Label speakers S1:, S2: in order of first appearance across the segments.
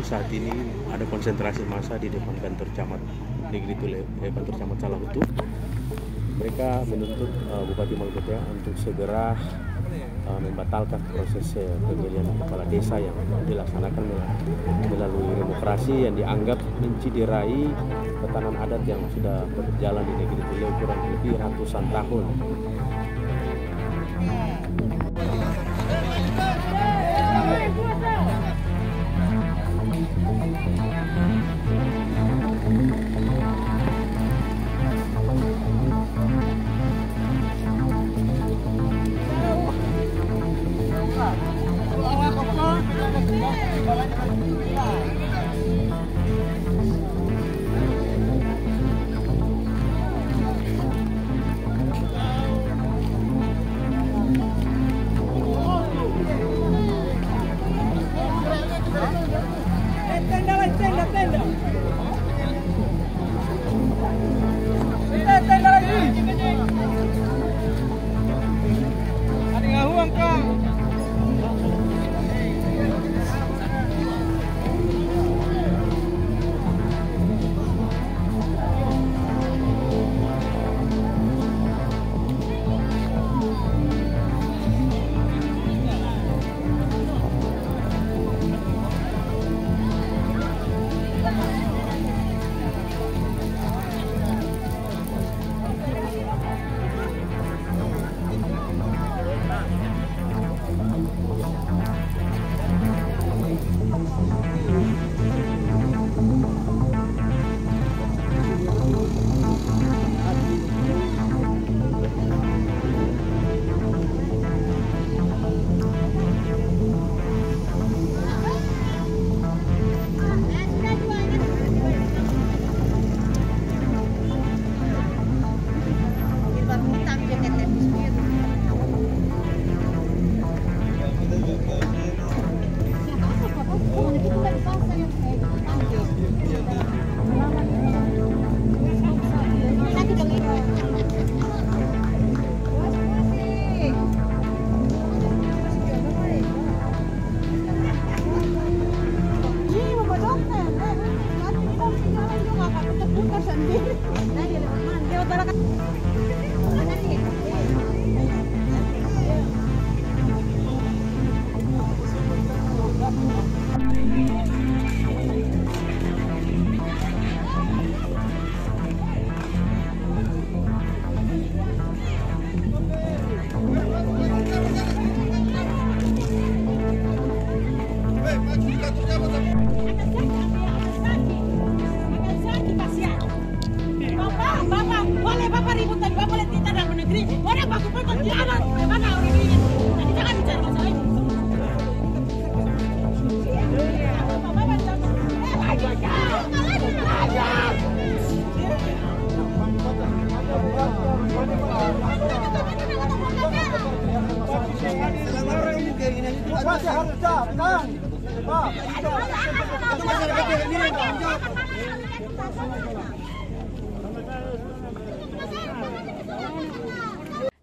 S1: saat ini ada konsentrasi massa di depan kantor camat Negeri Tule, kantor camat Salahutu. Mereka menuntut Bupati Maluku Utara untuk segera membatalkan proses pemilihan kepala desa yang dilaksanakan melalui demokrasi yang dianggap menciderai ketahanan adat yang sudah berjalan di Negeri Tule kurang lebih ratusan tahun.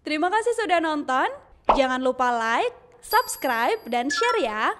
S2: Terima kasih sudah nonton. Jangan lupa like, subscribe, dan share ya.